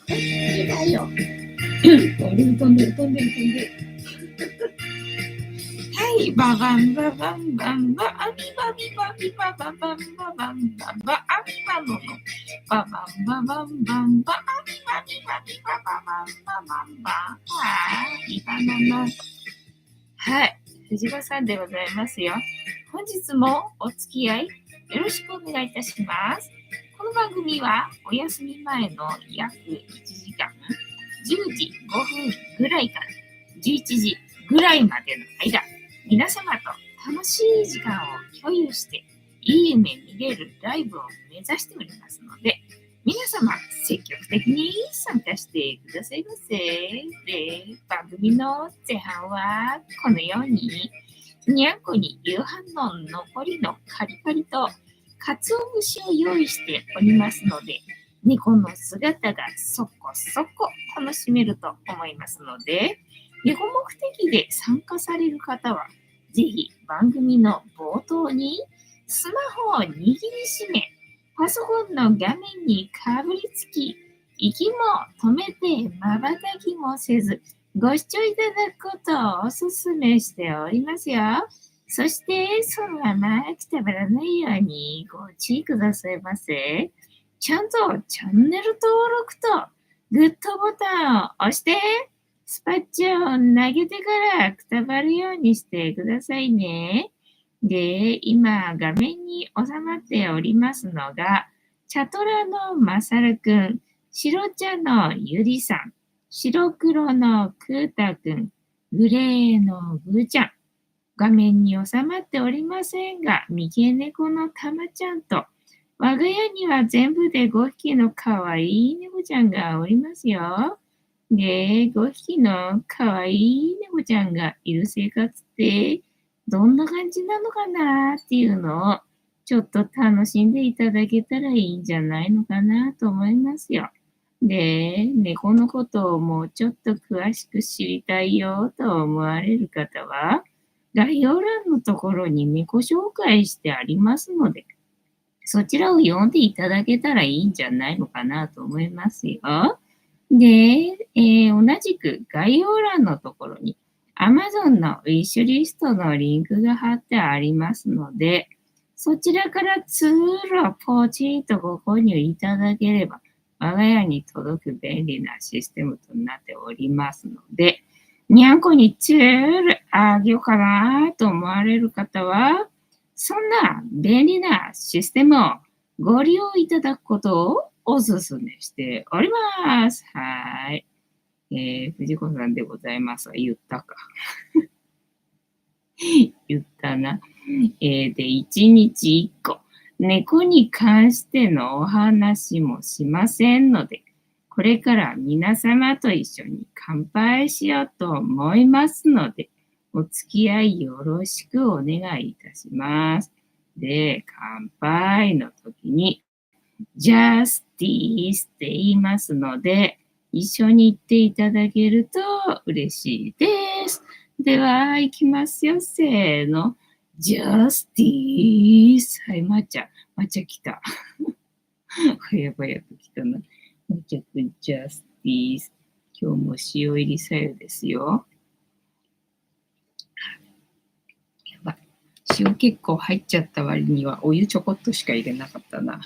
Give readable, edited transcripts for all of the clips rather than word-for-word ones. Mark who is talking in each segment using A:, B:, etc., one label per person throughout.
A: だよ。飛んでる飛んでる飛んでる飛んでる。はい、ババンババンバンバアミバビバビバババンババンババアミバノのババンババンバンバアミバビバビバババンババンバはいバナナ。はい、藤子さんでございますよ。本日もお付き合いよろしくお願いいたします。この番組はお休み前の約1時間10時5分ぐらいから11時ぐらいまでの間、皆様と楽しい時間を共有していい夢見れるライブを目指しておりますので、皆様積極的に参加してくださいませ。で、番組の前半はこのようににゃんこに夕飯の残りのカリカリと鰹節を用意しておりますので、猫の姿がそこそこ楽しめると思いますので、猫目的で参加される方は、ぜひ番組の冒頭にスマホを握りしめ、パソコンの画面にかぶりつき、息も止めて瞬きもせず、ご視聴いただくことをお勧めしておりますよ。そして、そのままくたばらないようにご注意くださいませ。ちゃんとチャンネル登録とグッドボタンを押して、スパッチを投げてからくたばるようにしてくださいね。で、今画面に収まっておりますのが、チャトラのまさるくん、白茶のゆりさん、白黒のくーたくん、グレーのぐーちゃん。画面に収まっておりませんが、三毛猫のたまちゃんと、我が家には全部で5匹のかわいい猫ちゃんがおりますよ。で、5匹のかわいい猫ちゃんがいる生活ってどんな感じなのかなっていうのをちょっと楽しんでいただけたらいいんじゃないのかなと思いますよ。で、猫のことをもうちょっと詳しく知りたいよと思われる方は、概要欄のところに猫紹介してありますので、そちらを読んでいただけたらいいんじゃないのかなと思いますよ。で、同じく概要欄のところに Amazon のウィッシュリストのリンクが貼ってありますので、そちらから通路ポチッとご購入いただければ、我が家に届く便利なシステムとなっておりますので、にゃんこにツールあげようかなと思われる方は、そんな便利なシステムをご利用いただくことをお勧めしております。はい。藤子さんでございます。言ったか。言ったな。で、1日1個。猫に関してのお話もしませんので、これから皆様と一緒に乾杯しようと思いますので、お付き合いよろしくお願いいたします。で、乾杯の時に、ジャスティスって言いますので、一緒に言っていただけると嬉しいです。では、行きますよ。せーの。ジャスティス。はい、抹茶来た。早々と来たな。抹茶くん、ジャスティス。今日も塩入りさよですよ。やばい。塩結構入っちゃった割にはお湯ちょこっとしか入れなかったな。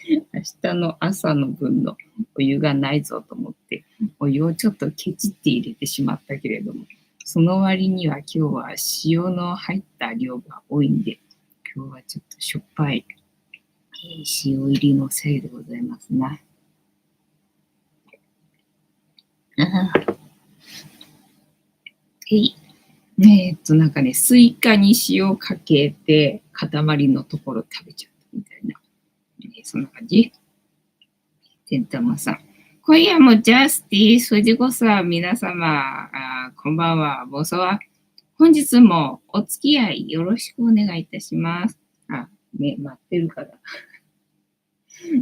A: 明日の朝の分のお湯がないぞと思って、お湯をちょっとケチって入れてしまったけれども、その割には今日は塩の入った量が多いんで、今日はちょっとしょっぱい、塩入りのせいでございますな。なんかね、スイカに塩かけて、塊のところ食べちゃったみたいな。そんな感じ。てんたまさん。今夜もジャスティス、藤子さん、皆様、こんばんは、ボソワ。本日もお付き合いよろしくお願いいたします。待ってるから。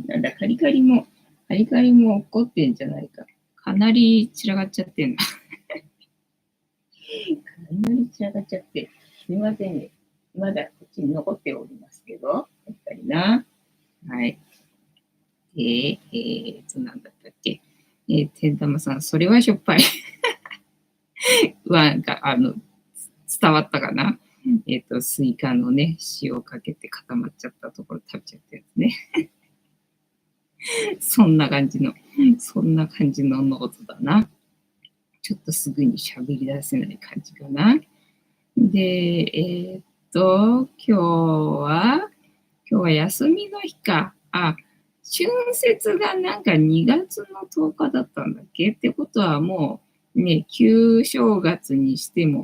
A: なんだ、カリカリも怒ってんじゃないか。かなり散らがっちゃってんな。かなり散らがっちゃって。すみませんね。まだこっちに残っておりますけど、やっぱりな。はい。なんだったっけ。てんたまさん、それはしょっぱい。なんか、伝わったかな。スイカのね、塩かけて固まっちゃったところ食べちゃったやつね。そんな感じのノートだな。ちょっとすぐに喋り出せない感じかな。で、今日は休みの日か。春節がなんか2月の10日だったんだっけってことはもうね、旧正月にしても、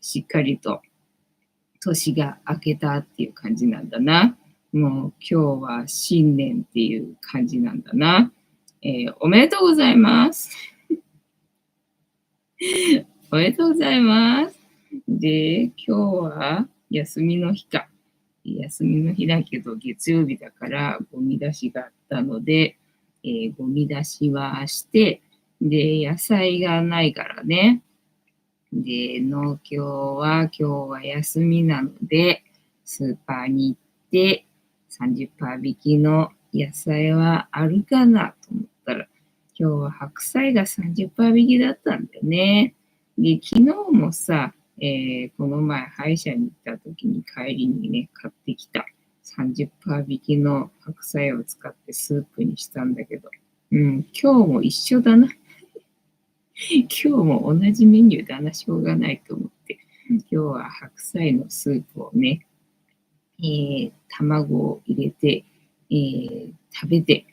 A: しっかりと年が明けたっていう感じなんだな。もう今日は新年っていう感じなんだな。おめでとうございます。おめでとうございます。で、今日は休みの日か。休みの日だけど月曜日だからゴミ出しがあったので、ゴミ出しはして、で、野菜がないからね。で、農協は今日は休みなので、スーパーに行って30%引きの野菜はあるかなと思ったら、今日は白菜が30%引きだったんだよね。で、昨日もさ、この前歯医者に行った時に帰りにね、買ってきた30%引きの白菜を使ってスープにしたんだけど、今日も一緒だな。今日も同じメニューだな、しょうがないと思って。今日は白菜のスープをね、卵を入れて、食べて、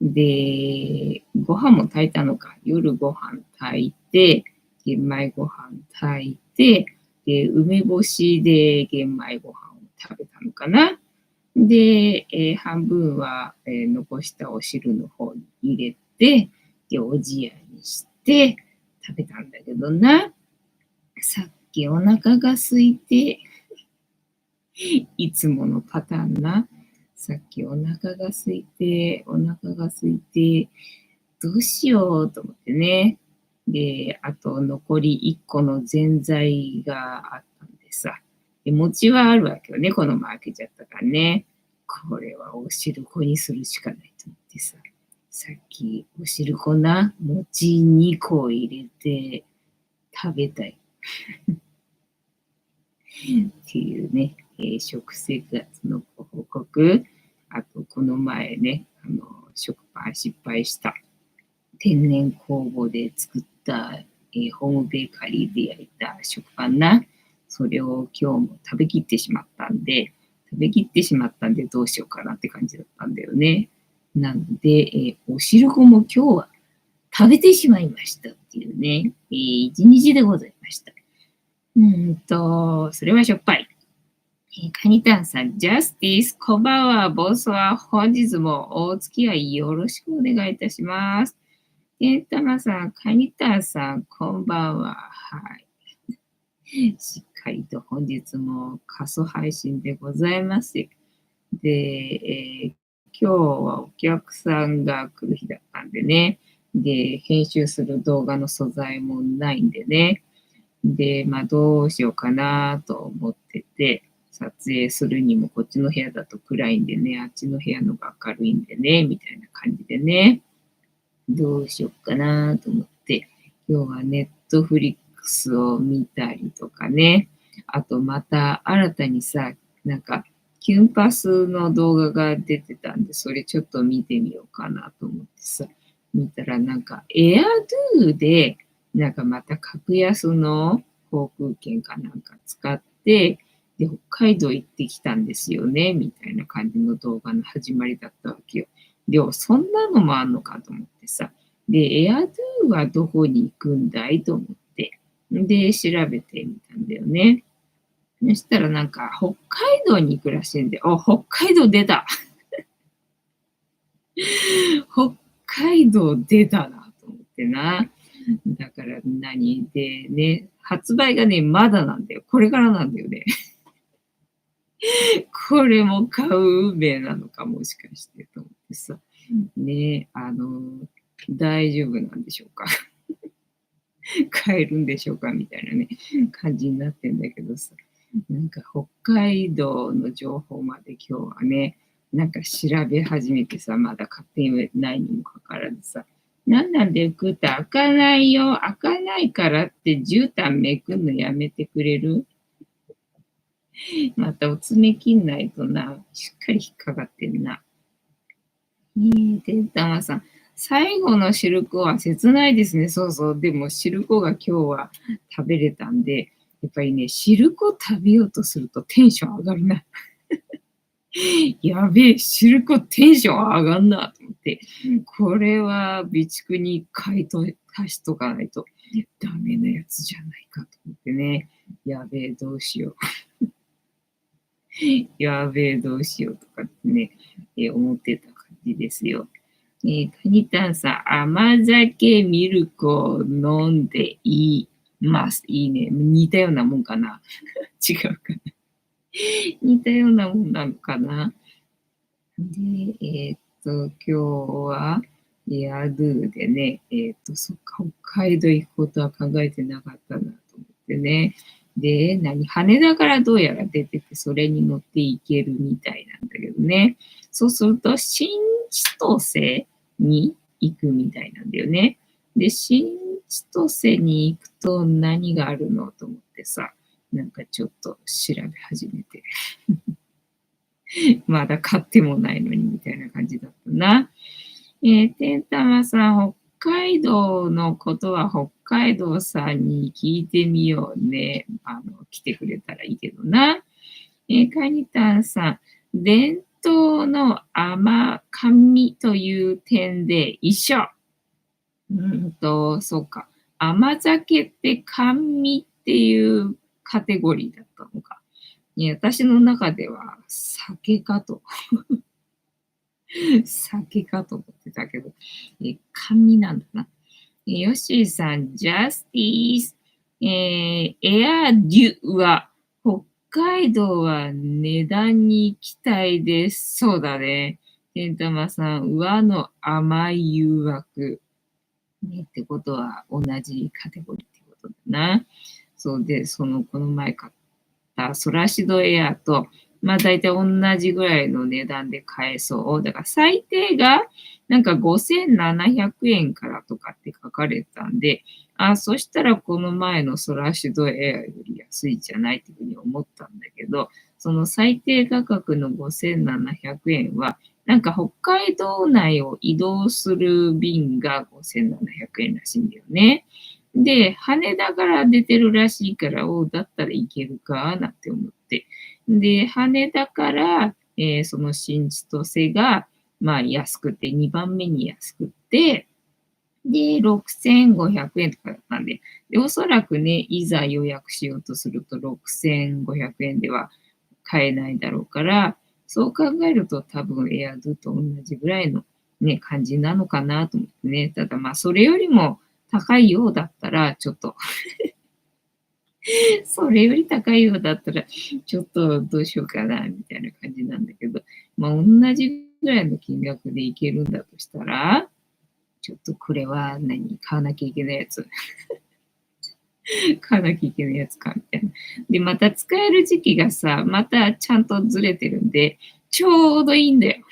A: で、ご飯も炊いたのか。夜ご飯炊いて、玄米ご飯炊いて、で、梅干しで玄米ご飯を食べたのかな。で、半分は、残したお汁の方に入れて、で、おじやにして食べたんだけどな。さっきお腹が空いて、いつものパターンな。さっきお腹が空いて、どうしようと思ってね。で、あと残り1個のぜんざいがあったんでさ。で、餅はあるわけよね。このまま開けちゃったからね。これはお汁粉にするしかないと思ってさ。さっきお汁粉な、餅2個入れて食べたいっていうね、食生活のご報告。あと、この前ね、食パン失敗した天然酵母で作った、ホームベーカリーで焼いた食パンな。それを今日も食べきってしまったんでどうしようかなって感じだったんだよね。なので、お汁粉も今日は食べてしまいましたっていうね、一日でございました。それはしょっぱい。カニタンさん、ジャスティス、こんばんは、ボスは本日もお付き合いよろしくお願いいたします。たまさん、カニタンさん、こんばんは。はい。しっかりと本日も過疎配信でございます。で、今日はお客さんが来る日だったんでね。で、編集する動画の素材もないんでね。で、どうしようかなと思ってて、撮影するにもこっちの部屋だと暗いんでね、あっちの部屋のが明るいんでね、みたいな感じでね、どうしようかなと思って、今日はネットフリックスを見たりとかね、あとまた新たにさ、なんか、キュンパスの動画が出てたんで、それちょっと見てみようかなと思ってさ、見たらなんか、エアドゥで、なんかまた格安の航空券かなんか使って、で、北海道行ってきたんですよね、みたいな感じの動画の始まりだったわけよ。でも、そんなのもあんのかと思ってさ。で、エアドゥはどこに行くんだいと思って。で、調べてみたんだよね。そしたらなんか、北海道に行くらしいんで、北海道出た北海道出たなと思ってな。だから何でね、発売がね、まだなんだよ。これからなんだよね。これも買う運命なのか、もしかしてと思ってさ。ね、大丈夫なんでしょうか。買えるんでしょうかみたいなね、感じになってんだけどさ。なんか北海道の情報まで今日はね、なんか調べ始めてさ、まだ買ってないにもかからでさ、なんなんで食った開かないよ。開かないからって絨毯めくんのやめてくれる？またお爪切んないとな、しっかり引っかかってんな。てんたまさん。最後の汁粉は切ないですね。そうそう。でも汁粉が今日は食べれたんで、やっぱりね、汁粉食べようとするとテンション上がるな。やべえ、汁粉テンション上がんなと思って、これは備蓄に貸しとかないとダメなやつじゃないかと思ってね。やべえ、どうしよう。やべえ、どうしようとかってね、思ってた感じですよ。カニタンさん、甘酒ミルクを飲んでいます。いいね。似たようなもんかな。違うかな。似たようなもんなのかな。で、今日は、アドゥでね、そっか、北海道行くことは考えてなかったなと思ってね。で、羽田からどうやら出てて、それに乗って行けるみたいなんだけどね。そうすると、新千歳に行くみたいなんだよね。で、新千歳に行くと何があるのと思ってさ、なんかちょっと調べ始めて。まだ買ってもないのにみたいな感じだったな。てんたまさん、北海道のことは北海道さんに聞いてみようね。来てくれたらいいけどな。カニタンさん、伝統の甘神という点で一緒。そうか。甘酒って甘味っていうカテゴリーだったのか。私の中では酒かと。酒かと思ってたけど、甘味なんだな。ヨッシーさん、ジャスティス、エアデュは、北海道は値段に期待です。そうだね。ケンタマさん、和の甘い誘惑。ね、ってことは同じカテゴリーってことだな。そうで、この前買ったソラシドエアと、まあ大体同じぐらいの値段で買えそう。だから最低がなんか5700円からとかって書かれたんで、そしたらこの前のソラシドエアより安いんじゃないっていうふうに思ったんだけど、その最低価格の5700円は、なんか北海道内を移動する便が5700円らしいんだよね。で、羽田から出てるらしいから、だったらいけるかなって思って。で、羽田から、その新千歳が、まあ安くて、2番目に安くて、で、6500円とかだったんで、おそらくね、いざ予約しようとすると6500円では買えないだろうから、そう考えると多分エアドゥと同じぐらいのね、感じなのかなと思ってね。ただまあ、それよりも高いようだったら、ちょっとそれより高いようだったら、ちょっとどうしようかな、みたいな感じなんだけど、まあ、同じぐらいの金額でいけるんだとしたら、ちょっとこれは買わなきゃいけないやつ。買わなきゃいけないやつか、みたいな。で、また使える時期がさ、またちゃんとずれてるんで、ちょうどいいんだよ。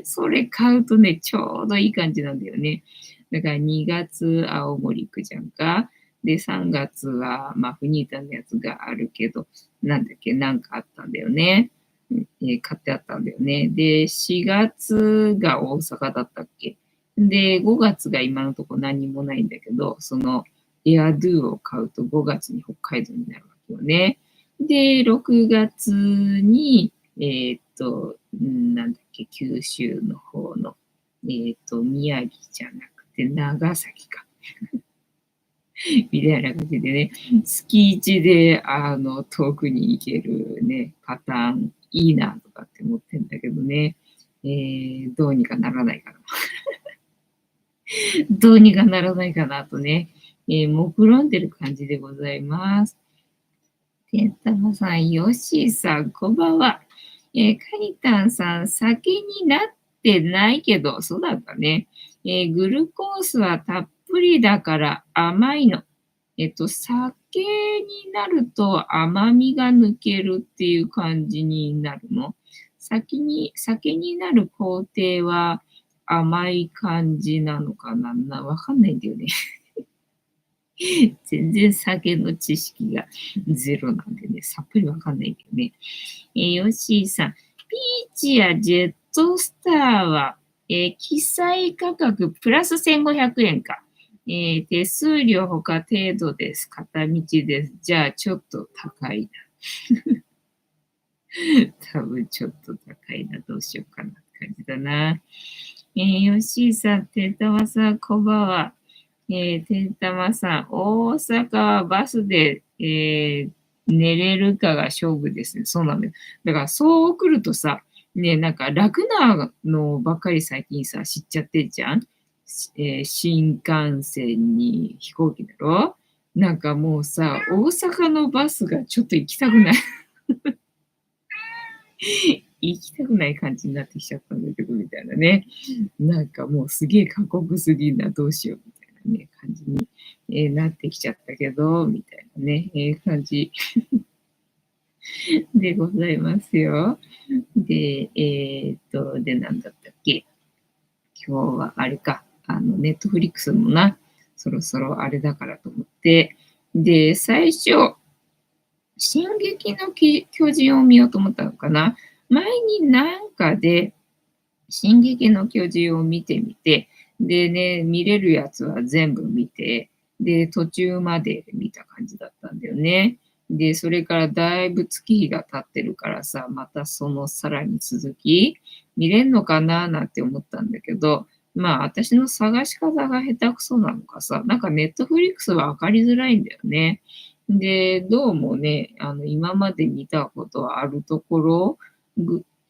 A: それ買うとね、ちょうどいい感じなんだよね。だから2月青森行くじゃんか。で、3月は、まあ、フニータのやつがあるけど、なんだっけ、なんかあったんだよね。買ってあったんだよね。で、4月が大阪だったっけ。で、5月が今のところ何もないんだけど、そのエアドゥを買うと5月に北海道になるわけよね。で、6月に、なんだっけ、九州の方の、宮城じゃなくて長崎か。みたいな感じでね、月一で、遠くに行けるね、パターン、いいなとかって思ってんだけどね、どうにかならないかな。どうにかならないかなとね、目論んでる感じでございます。てんたまさん、よしさん、こんばんは。カニタンさん、酒になってないけど、そうだったね。グルコースはたっぷりだから甘いの。酒になると甘みが抜けるっていう感じになるの。酒になる工程は甘い感じなのかな、わかんないんだよね。全然酒の知識がゼロなんでね、さっぱりわかんないんだよね。ヨッシーさん、ピーチやジェットスターは、記載価格プラス1500円か。手数料他程度です。片道です。じゃあ、ちょっと高いな。多分ちょっと高いな。どうしようかなって感じだな。ヨッシーさん、てんたまさん、こんばんは。てんたまさん、大阪はバスで、寝れるかが勝負ですね。そうなんだよ。だからそう来るとさ、ね、なんか楽なのばっかり最近さ、知っちゃってんじゃん。新幹線に飛行機だろ。なんかもうさ、大阪のバスがちょっと行きたくない。行きたくない感じになってきちゃったんだけど、みたいなね。なんかもうすげえ過酷すぎんな、どうしよう、みたいなね、感じに、なってきちゃったけど、みたいなね、感じでございますよ。で、で、なんだったっけ。今日はあれか、ネットフリックスもな、そろそろあれだからと思って、で、最初、進撃の巨人を見ようと思ったのかな。前になんかで、進撃の巨人を見てみて、でね、見れるやつは全部見て、で、途中まで見た感じだったんだよね。で、それからだいぶ月日が経ってるからさ、またそのさらに続き、見れんのかななんて思ったんだけど、まあ私の探し方が下手くそなのかさ、なんかネットフリックスはわかりづらいんだよね。で、どうもね、今まで見たことはあるところ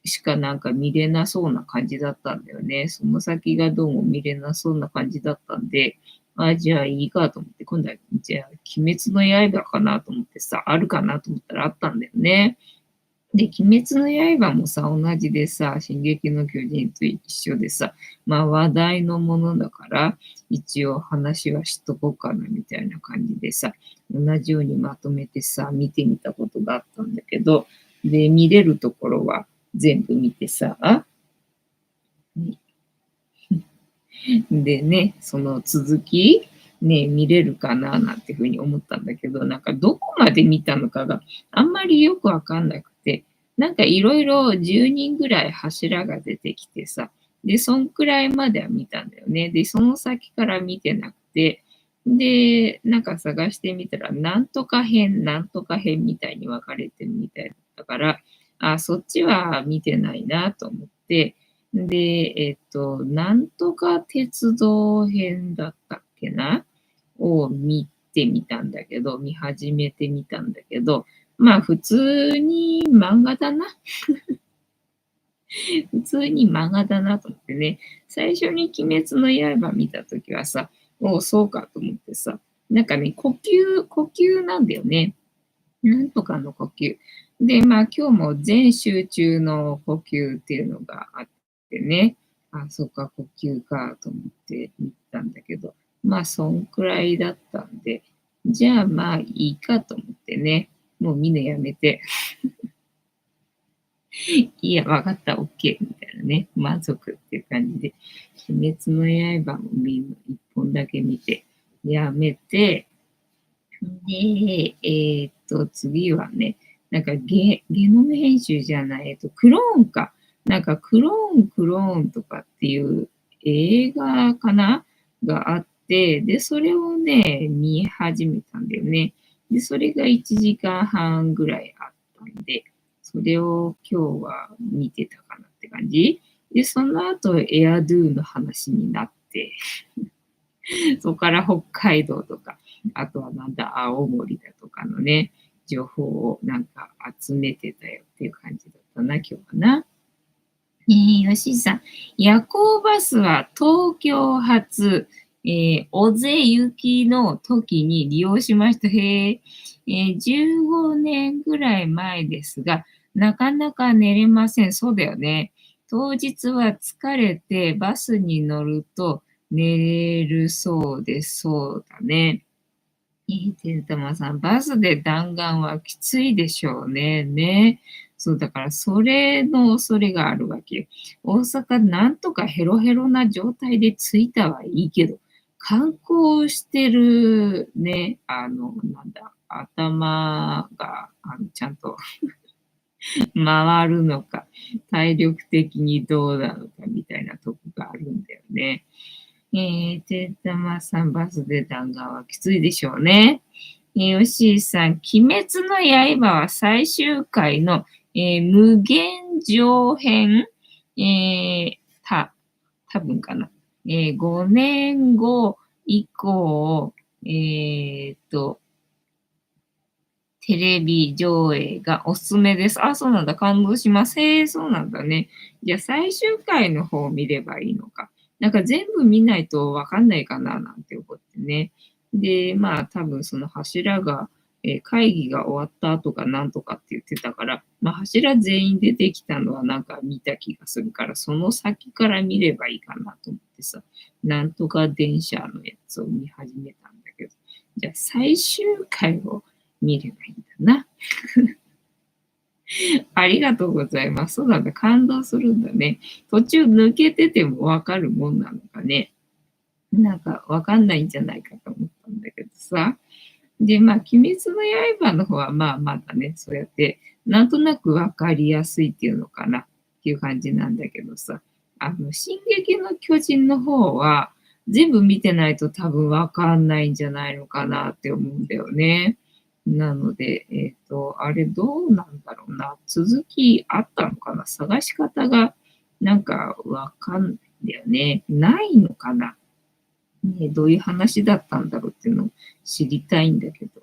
A: しかなんか見れなそうな感じだったんだよね。その先がどうも見れなそうな感じだったんで、じゃあいいかと思って、今度は、じゃあ、鬼滅の刃かなと思ってさ、あるかなと思ったらあったんだよね。で、鬼滅の刃もさ、同じでさ、進撃の巨人と一緒でさ、まあ話題のものだから、一応話はしとこうかなみたいな感じでさ、同じようにまとめてさ、見てみたことがあったんだけど、で、見れるところは全部見てさ、でね、その続き、ね、見れるかななんていうふうに思ったんだけど、なんかどこまで見たのかがあんまりよくわかんなくて、なんかいろいろ10人ぐらい柱が出てきてさ、で、そんくらいまでは見たんだよね。で、その先から見てなくて、で、なんか探してみたら、なんとか編、なんとか編みたいに分かれてるみたいだったから、そっちは見てないなと思って、で、なんとか鉄道編だったっけなを見てみたんだけど、見始めてみたんだけど、まあ普通に漫画だな。普通に漫画だなと思ってね。最初に鬼滅の刃見たときはさ、おう、そうかと思ってさ、なんかね、呼吸なんだよね。なんとかの呼吸。で、まあ今日も全集中の呼吸っていうのがあってね、そうか、呼吸かと思って見たんだけど、まあそんくらいだったんで、じゃあまあいいかと思ってね、もうみんなやめて、いいや、わかった、オッケーみたいなね、満足っていう感じで、鬼滅の刃もみんな一本だけ見て、やめて、で、次はね、なんかゲノム編集じゃない、クローンか。なんかクローンとかっていう映画かながあって、で、それをね、見始めたんだよね。で、それが1時間半ぐらいあったんで、それを今日は見てたかなって感じ。で、その後、エアドゥの話になって、そこから北海道とか、あとはなんだ、青森だとかのね、情報をなんか集めてたよっていう感じだったな、今日はな。吉井さん、夜行バスは東京発、尾瀬行きの時に利用しました。15年ぐらい前ですが、なかなか寝れません。そうだよね。当日は疲れてバスに乗ると寝れるそうです。そうだね。てんたまさん、バスで弾丸はきついでしょうね。ね。そう、だからそれの恐れがあるわけよ。大阪なんとかヘロヘロな状態で着いたはいいけど、観光してるね、なんだ、頭が、ちゃんと回るのか、体力的にどうなのかみたいなとこがあるんだよね。てったまさん、バスで弾丸はきついでしょうね。よしさん、鬼滅の刃は最終回の、無限上編、えー、多分かな。5年後以降、えーっと、テレビ上映がおすすめです。あ、そうなんだ。感動します。へえ、そうなんだね。じゃあ最終回の方を見ればいいのか。なんか全部見ないとわかんないかななんて思ってね。で、まあ多分その柱が、会議が終わった後かなんとかって言ってたから、まあ柱全員出てきたのはなんか見た気がするから、その先から見ればいいかなと思ってさ、なんとか電車のやつを見始めたんだけど、じゃあ最終回を見ればいいんだな。ありがとうございます。そうなんだ。感動するんだね。途中抜けててもわかるもんなのかね。なんかわかんないんじゃないかと思ったんだけどさ。で、まあ、鬼滅の刃の方はまあまだね、そうやって、なんとなくわかりやすいっていうのかなっていう感じなんだけどさ。進撃の巨人の方は、全部見てないと多分わかんないんじゃないのかなって思うんだよね。なので、あれどうなんだろうな。続きあったのかな。探し方がなんかわかんないんだよね。ないのかな。ね、どういう話だったんだろうっていうのを知りたいんだけど。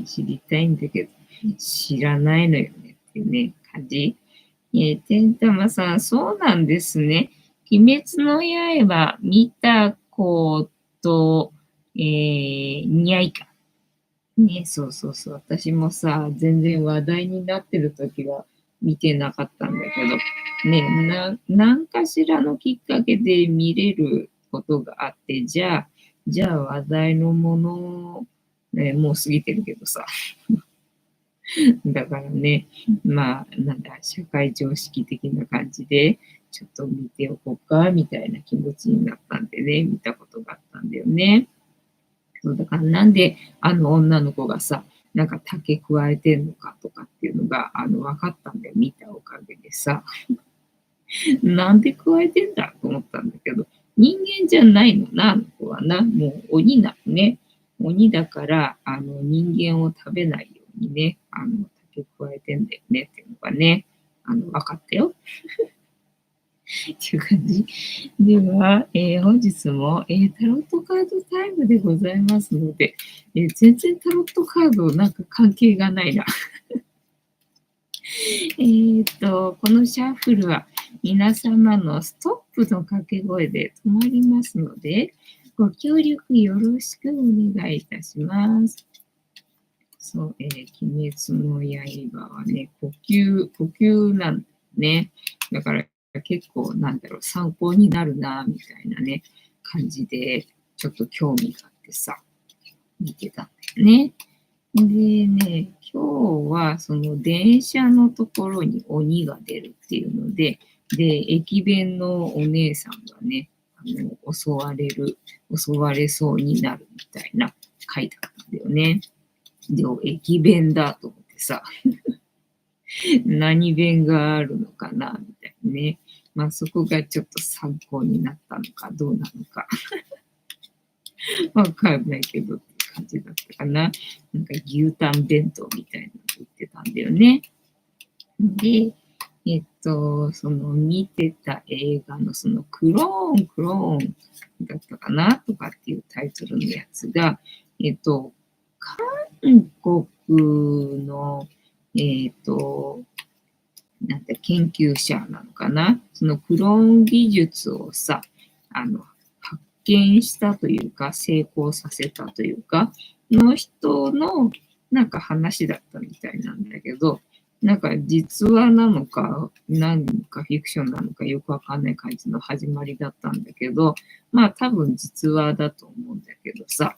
A: 知りたいんだけど、知らないのよねっていうね、感じ。てんたまさん、そうなんですね。鬼滅の刃見たこと、にゃいか。ね、そうそうそう。私もさ、全然話題になってる時は見てなかったんだけど、ね、何かしらのきっかけで見れることがあって、じゃあ話題のもの、ね、もう過ぎてるけどさ。だからね、まあ、なんだ、社会常識的な感じで、ちょっと見ておこうか、みたいな気持ちになったんでね、見たことがあったんだよね。そうだからなんであの女の子がさ、なんか竹加えてんのかとかっていうのが分かったんだよ、見たおかげでさ。なんで加えてんだと思ったんだけど、人間じゃないのな、あの子はな。もう鬼なのね。鬼だから、人間を食べないようにね、竹加えてんだよねっていうのがね、分かったよ。っていう感じ。では、本日も、タロットカードタイムでございますので、全然タロットカードなんか関係がないな。このシャッフルは皆様のストップの掛け声で止まりますので、ご協力よろしくお願いいたします。そう、鬼滅の刃はね、呼吸なんだね。だから結構なんだろう、参考になるな、みたいなね、感じで、ちょっと興味があってさ、見てたんだよね。でね、今日はその電車のところに鬼が出るっていうので、で、駅弁のお姉さんがね、襲われそうになるみたいな書いてあったんだよね。で、駅弁だと思ってさ、何弁があるのかな、みたいなね。まあそこがちょっと参考になったのかどうなのかわかんないけどって感じだったかな。なんか牛タン弁当みたいなの売ってたんだよね。で、その見てた映画のそのクローンだったかなとかっていうタイトルのやつが、韓国の、なんて研究者なのかな、そのクローン技術をさ、発見したというか、成功させたというか、の人のなんか話だったみたいなんだけど、なんか実話なのか、何かフィクションなのかよくわかんない感じの始まりだったんだけど、まあ多分実話だと思うんだけどさ、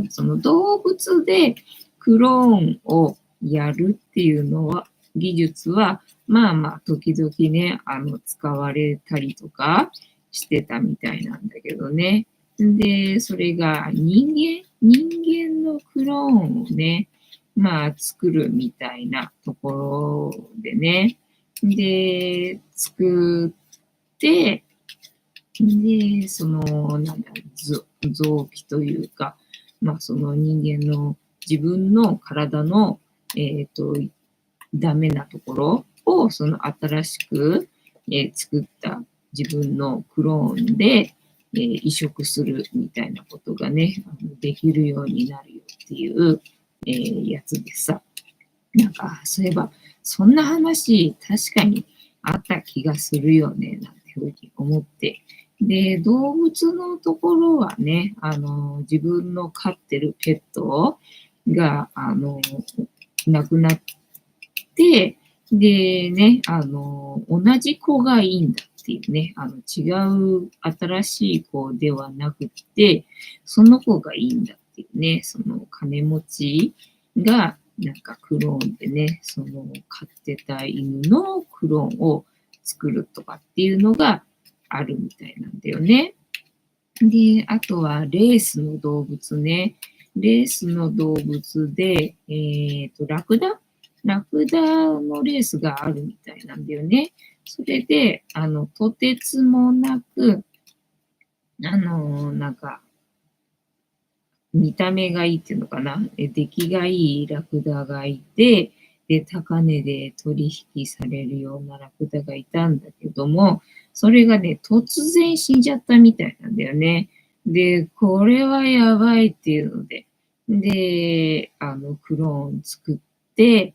A: その動物でクローンをやるっていうのは、技術は、まあまあ、時々ね、使われたりとかしてたみたいなんだけどね。で、それが人間のクローンをね、まあ、作るみたいなところでね。で、作って、で、臓器というか、まあ、その人間の自分の体の、えっと、ダメなところを、その新しく、作った自分のクローンで、移植するみたいなことがね、できるようになるよっていう、やつでさ。なんか、そういえば、そんな話、確かにあった気がするよね、なんてふうに思って。で、動物のところはね、自分の飼ってるペットが、亡くなって、でね、同じ子がいいんだっていうね、違う新しい子ではなくて、その子がいいんだっていうね、その金持ちが、なんかクローンでね、その飼ってた犬のクローンを作るとかっていうのがあるみたいなんだよね。で、あとはレースの動物ね。レースの動物で、ラクダのレースがあるみたいなんだよね。それで、とてつもなく、なんか、見た目がいいっていうのかな。出来がいいラクダがいて、で、高値で取引されるようなラクダがいたんだけども、それがね、突然死んじゃったみたいなんだよね。で、これはやばいっていうので、で、クローン作って、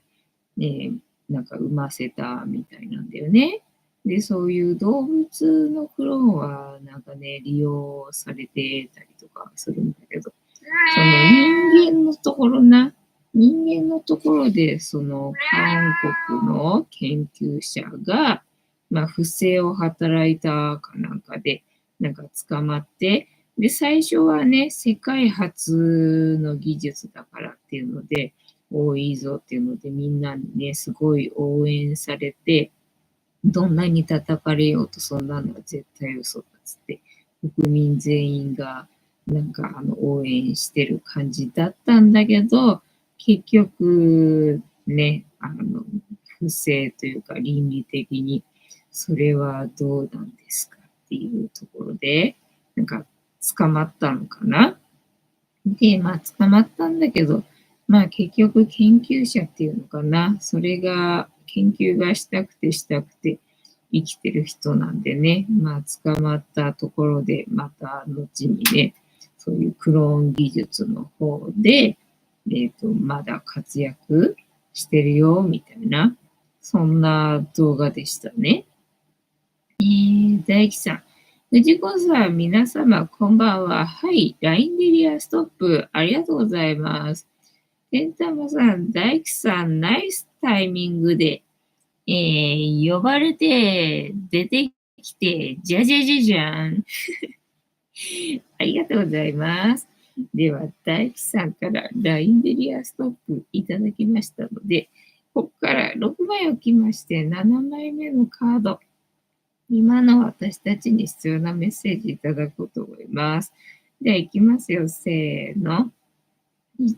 A: ね、なんか産ませたみたいなんだよね。で、そういう動物のクローンは、なんかね、利用されてたりとかするんだけど、その人間のところな、人間のところで、その韓国の研究者が、まあ、不正を働いたかなんかで、なんか捕まって、で、最初はね、世界初の技術だからっていうので、多いぞっていうので、みんなにね、すごい応援されて、どんなに叩かれようとそんなのは絶対嘘だっつって、国民全員がなんか応援してる感じだったんだけど、結局ね、不正というか倫理的にそれはどうなんですかっていうところで、なんか捕まったのかな。で、まあ捕まったんだけど、まあ結局研究者っていうのかな、それが研究がしたくて生きてる人なんでね、まあ捕まったところでまた後にね、そういうクローン技術の方で、まだ活躍してるよ、みたいな、そんな動画でしたね。大樹さん。藤子さん、皆様、こんばんは。はい、LINE でリアストップ、ありがとうございます。てんたまさん、大樹さん、ナイスタイミングで、呼ばれて、出てきて、じゃじゃじゃじゃん。ありがとうございます。では、大樹さんから LINE でリアストップいただきましたので、ここから6枚置きまして、7枚目のカード。今の私たちに必要なメッセージいただこうと思います。では、いきますよ。せーの。1、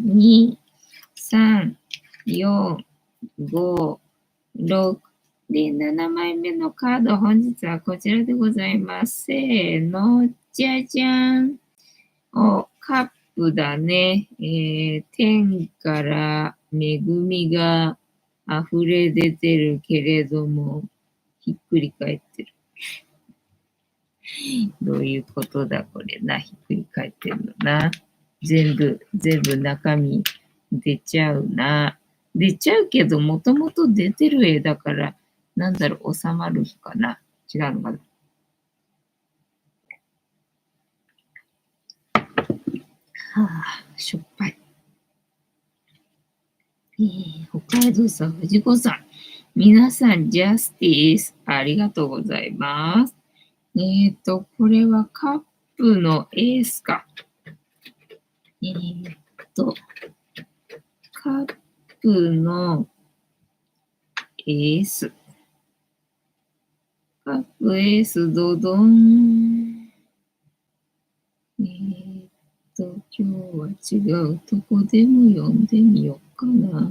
A: 2、3、4、5、6。で、7枚目のカード、本日はこちらでございます。せーの。じゃじゃん。カップだね。天から恵みが溢れ出てるけれども、ひっくり返ってる。どういうことだ、これな。ひっくり返ってるのな。全部中身出ちゃうな。出ちゃうけど、もともと出てる絵だから、なんだろう、収まるのかな。違うのかな。はあ、しょっぱい。北海道さん、藤子さん。皆さん、ジャスティス、ありがとうございます。これはカップのエースか。カップのエース。カップエースドドン。今日は違うとこでも読んでみようかな。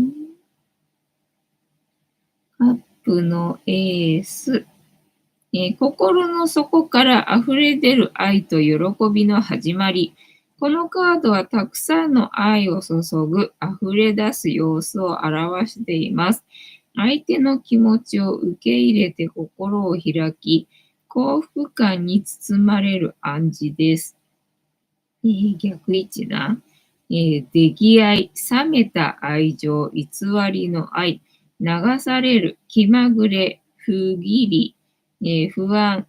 A: カップのエース。心の底から溢れ出る愛と喜びの始まり。このカードはたくさんの愛を注ぐ、溢れ出す様子を表しています。相手の気持ちを受け入れて心を開き、幸福感に包まれる暗示です。逆位置だ。出来合い、冷めた愛情、偽りの愛、流される、気まぐれ、不義理、不安、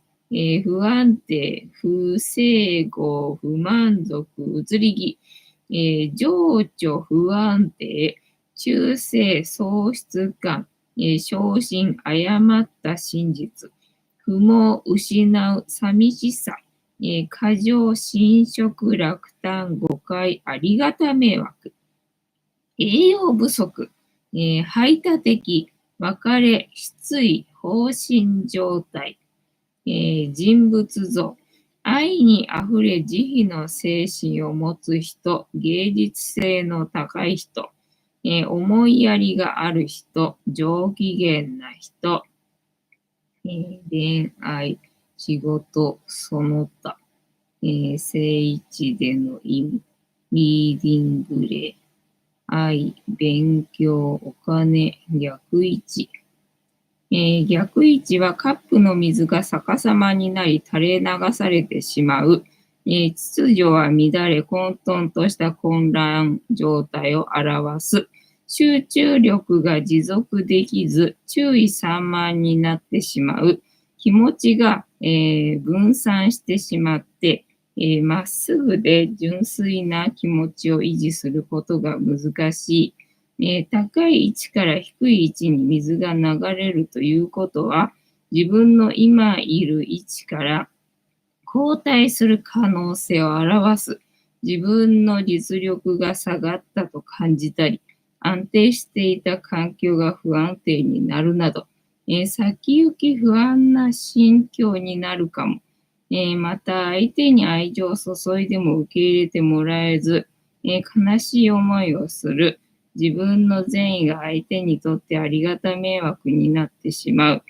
A: 不安定、不整合、不満足、移り気、情緒不安定、忠誠喪失感、昇進誤った真実、不毛失う寂しさ、過剰侵食落胆誤解ありがた迷惑、栄養不足、排他的別れ失意放心状態、人物像、愛にあふれ慈悲の精神を持つ人、芸術性の高い人、思いやりがある人、上機嫌な人、恋愛、仕事、その他、正位置での意味、リーディング例、愛、勉強、お金、逆位置。逆位置はカップの水が逆さまになり垂れ流されてしまう。秩序は乱れ混沌とした混乱状態を表す。集中力が持続できず注意散漫になってしまう。気持ちが、分散してしまって、まっすぐで純粋な気持ちを維持することが難しい。高い位置から低い位置に水が流れるということは、自分の今いる位置から後退する可能性を表す。自分の実力が下がったと感じたり、安定していた環境が不安定になるなど、先行き不安な心境になるかも。また、相手に愛情を注いでも受け入れてもらえず、悲しい思いをする。自分の善意が相手にとってありがた迷惑になってしまう。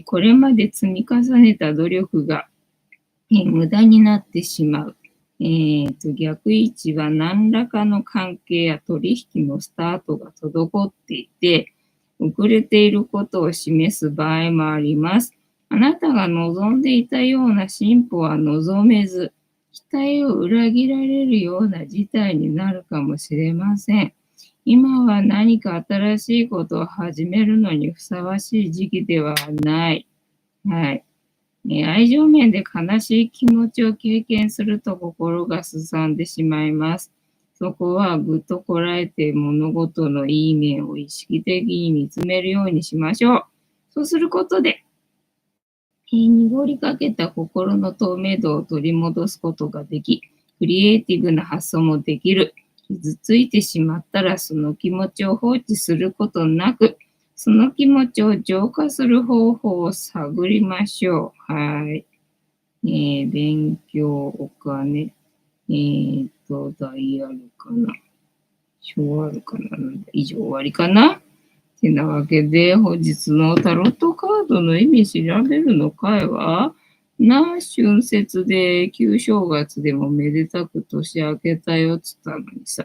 A: これまで積み重ねた努力が、無駄になってしまう。逆位置は何らかの関係や取引のスタートが滞っていて、遅れていることを示す場合もあります。あなたが望んでいたような進歩は望めず、期待を裏切られるような事態になるかもしれません。今は何か新しいことを始めるのにふさわしい時期ではない。はい。愛情面で悲しい気持ちを経験すると心がすさんでしまいます。そこはぐっとこらえて物事のいい面を意識的に見つめるようにしましょう。そうすることで、濁りかけた心の透明度を取り戻すことができ、クリエイティブな発想もできる。傷ついてしまったらその気持ちを放置することなく、その気持ちを浄化する方法を探りましょう。はい。勉強、お金、ダイヤルかな。小あるかな。以上終わりかな。てなわけで、本日のタロットカードの意味調べるの回は、春節で旧正月でもめでたく年明けたよっつったのにさ、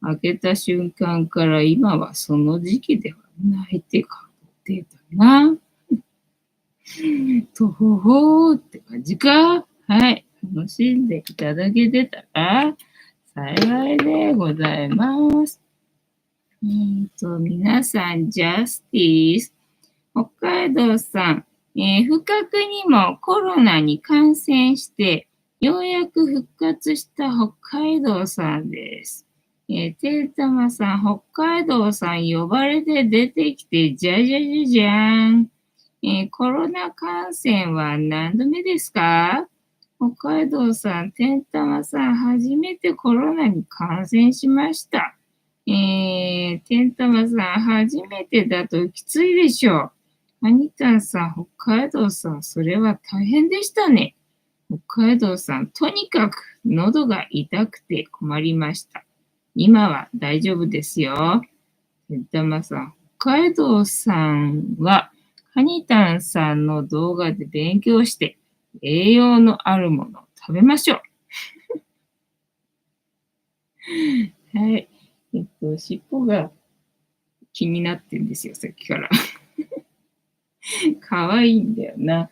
A: 明けた瞬間から今はその時期ではないってカード出たな。とほほーって感じか。はい。楽しんでいただけてたら幸いでございます。皆さん、ジャスティス。北海道さん、不覚にもコロナに感染して、ようやく復活した北海道さんです。てーたまさん、北海道さん呼ばれて出てきて、じゃじゃじゃじゃーん。コロナ感染は何度目ですか？北海道さん、てんたまさん、初めてコロナに感染しました。てんたまさん、初めてだときついでしょう。アニタンさん、北海道さん、それは大変でしたね。北海道さん、とにかく喉が痛くて困りました。今は大丈夫ですよ。てんたまさん、北海道さんは、ハニタンさんの動画で勉強して、栄養のあるものを食べましょう。はい。尻尾が気になってんですよ、さっきから。可愛いんだよな。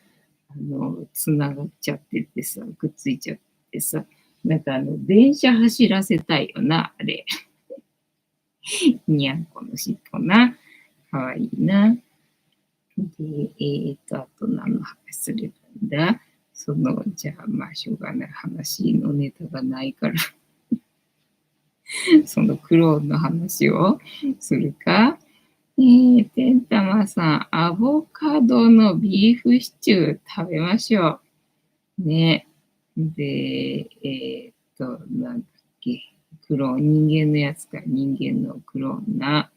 A: つながっちゃっててさ、くっついちゃってさ。なんか電車走らせたいよな、あれ。にゃんこの尻尾な。可愛いな。で、あと何の話すればいいんだ。じゃあ、まあ、しょうがない話のネタがないから、そのクローンの話をするか。てんたまさん、アボカドのビーフシチュー食べましょう。ね。で、なんだっけ。クローン、人間のやつか、人間のクローンな。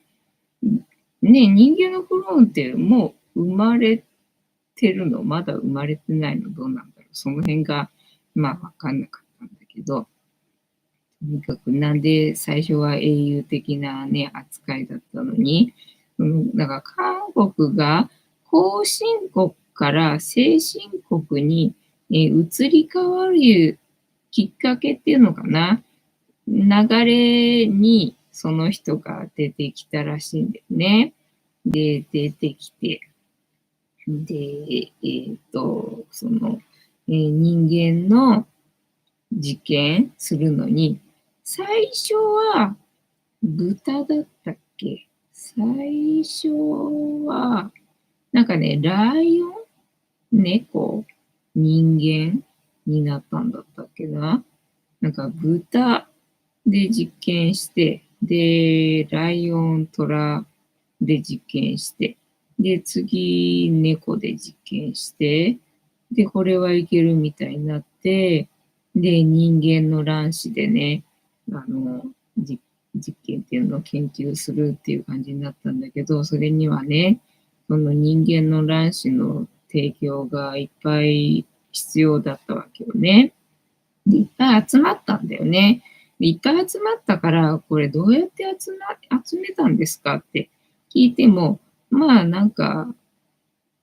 A: ね、人間のクローンってもう生まれてるの、まだ生まれてないの、どうなんだろう。その辺が、まあ、わかんなかったんだけど、とにかくなんで最初は英雄的なね、扱いだったのに、だから韓国が後進国から先進国に、移り変わるきっかけっていうのかな。流れにその人が出てきたらしいんだよね。で、出てきて、で、人間の実験するのに、最初は豚だったっけ？最初は、なんかね、ライオン、猫、人間になったんだったっけな。なんか豚で実験して、で、ライオン、トラで実験して、で、次、猫で実験して、で、これはいけるみたいになって、で、人間の卵子でね、あの、実実験っていうのを研究するっていう感じになったんだけど、それにはね、その人間の卵子の提供がいっぱい必要だったわけよね。で、いっぱい集まったんだよね。でいっぱい集まったから、これどうやって集めたんですかって聞いても、まあなんか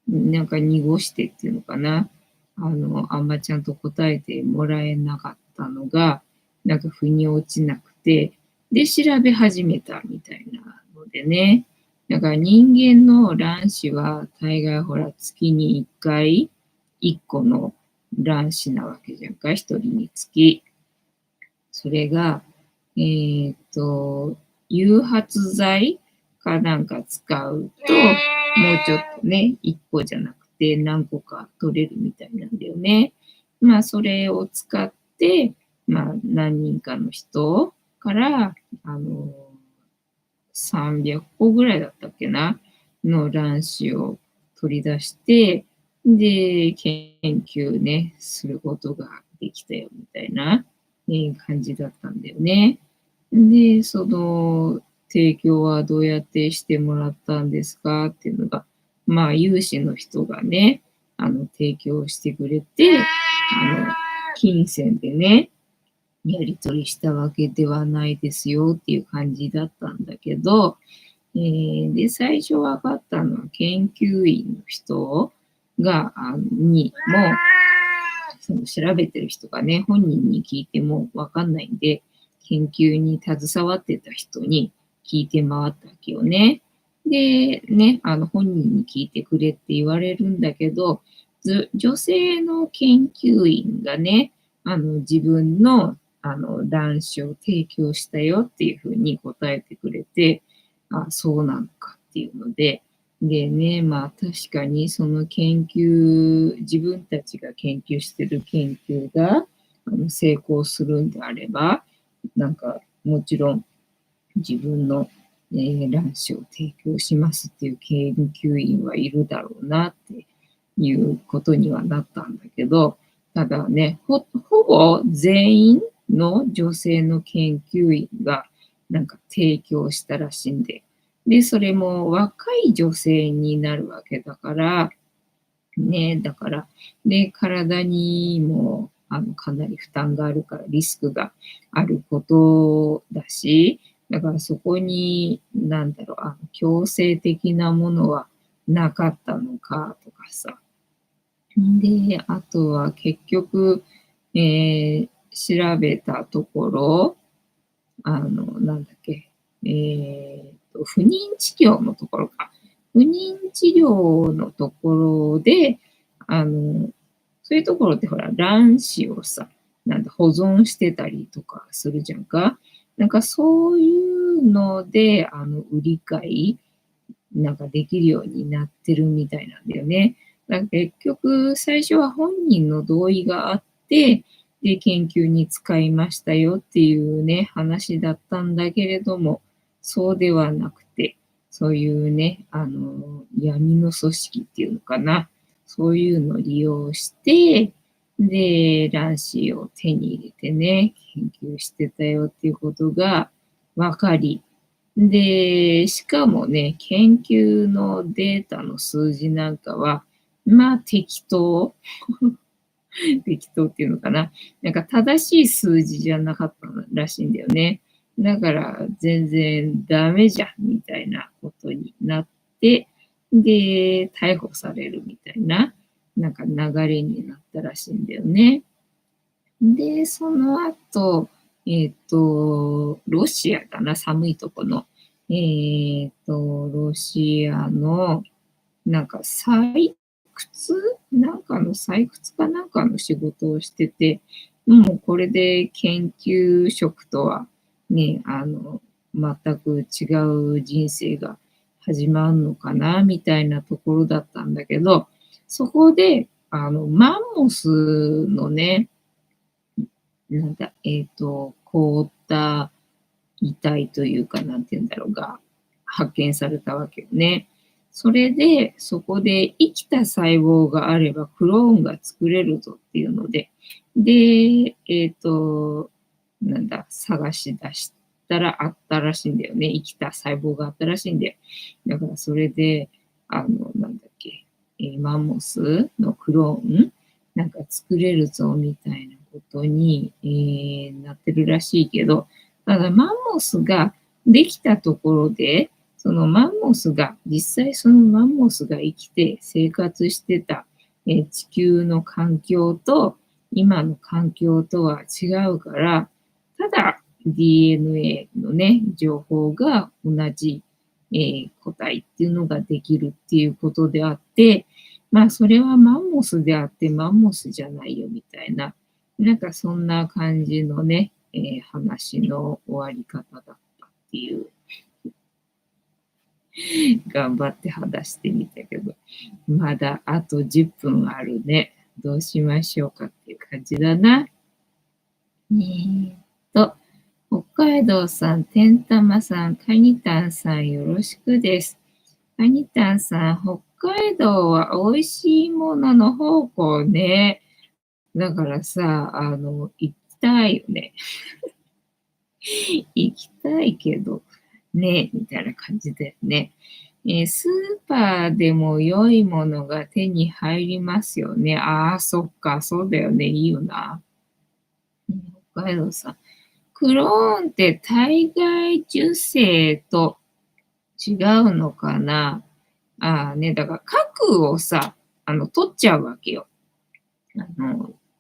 A: 濁してっていうのかな。あんまちゃんと答えてもらえなかったのが、なんか腑に落ちなくて、で、調べ始めたみたいなのでね。だから人間の卵子は大概ほら月に1回1個の卵子なわけじゃんか、1人につき。それが、誘発剤かなんか使うと、もうちょっとね、1個じゃなくて何個か取れるみたいなんだよね。まあ、それを使って、まあ、何人かの人から、300個ぐらいだったっけな、の卵子を取り出して、で、研究ね、することができたよ、みたいな、感じだったんだよね。で、提供はどうやってしてもらったんですかっていうのが、まあ、有志の人がね、提供してくれて、金銭でね、やり取りしたわけではないですよっていう感じだったんだけど、で、最初分かったのは研究員の人が、その調べてる人がね、本人に聞いても分かんないんで、研究に携わってた人に聞いて回ったわけよね。で、ね、本人に聞いてくれって言われるんだけど、女性の研究員がね、自分の、卵子を提供したよっていうふうに答えてくれて、あ、そうなのかっていうので、でね、まあ確かにその自分たちが研究してる研究が成功するんであれば、なんかもちろん自分の、卵子を提供しますっていう研究員はいるだろうなっていうことにはなったんだけど、ただね、ほぼ全員の女性の研究員がなんか提供したらしいんで。で、それも若い女性になるわけだから、ね、だから、で、体にも、かなり負担があるからリスクがあることだし、だからそこに、なんだろう、強制的なものはなかったのかとかさ。で、あとは結局、調べたところ、なんだっけ、不妊治療のところか。不妊治療のところで、そういうところってほら、卵子をさ、なんだ、保存してたりとかするじゃんか。なんかそういうので、売り買いなんかできるようになってるみたいなんだよね。だから結局、最初は本人の同意があって、で、研究に使いましたよっていうね、話だったんだけれども、そうではなくて、そういうね、闇の組織っていうのかな。そういうのを利用して、で、卵子を手に入れてね、研究してたよっていうことが分かり、で、しかもね、研究のデータの数字なんかは、まあ適当適当っていうのかな。なんか正しい数字じゃなかったらしいんだよね。だから全然ダメじゃんみたいなことになって、で、逮捕されるみたいな、なんか流れになったらしいんだよね。で、その後、ロシアかな、寒いとこの。ロシアの、なんか採掘なんかの採掘かなんかの仕事をしてて、もうこれで研究職とはね、全く違う人生が始まるのかな、みたいなところだったんだけど、そこで、マンモスのね、なんだ、凍った遺体というか、なんて言うんだろうが、発見されたわけよね。それで、そこで生きた細胞があればクローンが作れるぞっていうので、で、なんだ、探し出したらあったらしいんだよね。生きた細胞があったらしいんだよ。だからそれで、なんだっけ、マンモスのクローンなんか作れるぞみたいなことに、なってるらしいけど、ただマンモスができたところで、そのマンモスが、実際そのマンモスが生きて生活してた、地球の環境と今の環境とは違うから、ただ DNA のね、情報が同じ、個体っていうのができるっていうことであって、まあそれはマンモスであってマンモスじゃないよみたいな、なんかそんな感じのね、話の終わり方だったっていう、頑張って話してみたけど、まだあと10分あるね。どうしましょうかっていう感じだな。と、北海道さん、てんたまさん、カニタンさん、よろしくです。カニタンさん、北海道は美味しいものの宝庫ね。だからさ、行きたいよね。行きたいけど、ね、みたいな感じだよね。スーパーでも良いものが手に入りますよね。ああ、そっか、そうだよね。いいよな。北海道さん。クローンって体外受精と違うのかな。ああね、だから核をさ、取っちゃうわけよ。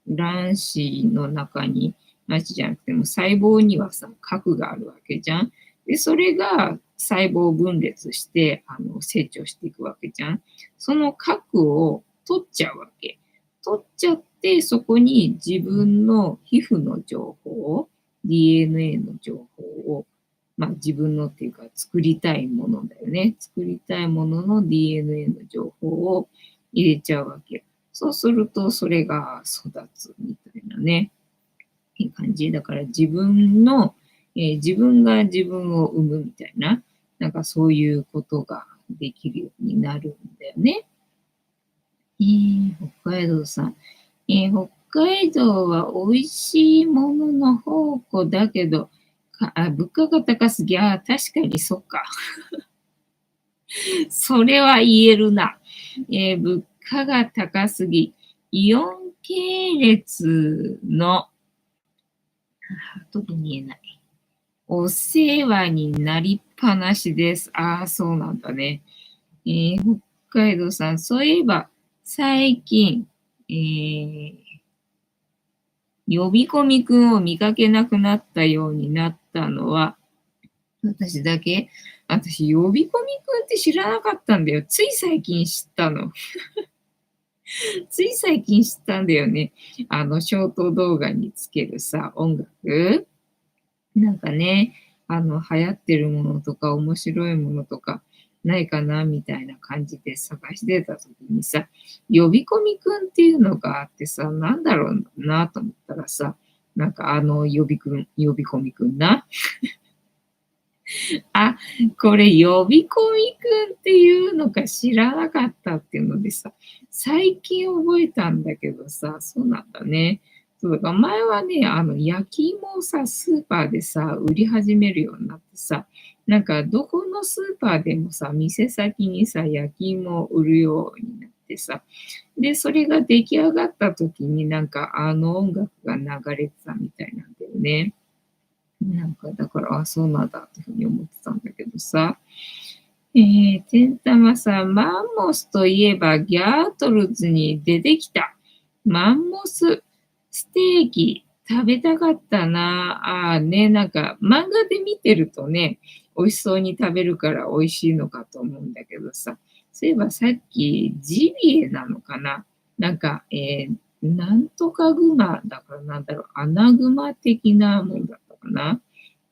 A: 卵子の中に、卵子じゃなくても細胞にはさ、核があるわけじゃん。で、それが細胞分裂して、成長していくわけじゃん。その核を取っちゃうわけ。取っちゃって、そこに自分の皮膚の情報、DNA の情報を、まあ自分のっていうか作りたいものだよね。作りたいものの DNA の情報を入れちゃうわけ。そうすると、それが育つみたいなね、いい感じ。だから自分の、自分が自分を生むみたいな、なんかそういうことができるようになるんだよね。北海道さん。北海道は美味しいものの宝庫だけど、物価が高すぎ、確かにそっか。それは言えるな。物価が高すぎ、イオン系列の、特に言えない。お世話になりっぱなしです。そうなんだね。北海道さん、そういえば、最近、呼び込みくんを見かけなくなったようになったのは、私だけ。私、呼び込みくんって知らなかったんだよ。つい最近知ったの。つい最近知ったんだよね。ショート動画につけるさ、音楽なんかね、流行ってるものとか面白いものとかないかなみたいな感じで探してた時にさ、呼び込みくんっていうのがあってさ、なんだろうなと思ったらさ、なんか呼び込みくんな。あ、これ呼び込みくんっていうのか知らなかったっていうのでさ、最近覚えたんだけどさ、そうなんだね。そうだから前はね、焼き芋をさ、スーパーでさ、売り始めるようになってさ、なんかどこのスーパーでもさ、店先にさ、焼き芋を売るようになってさ、で、それが出来上がった時になんかあの音楽が流れてたみたいなんだよね。なんか、だから、そうなんだっていうふうに思ってたんだけどさ。てんたまさん、マンモスといえばギャートルズに出てきた。マンモスステーキ食べたかったな。ね、なんか漫画で見てるとね、美味しそうに食べるから美味しいのかと思うんだけどさ。そういえばさっきジビエなのかななんか、なんとかグマだからなんだろう、アナグマ的なもんだったかな。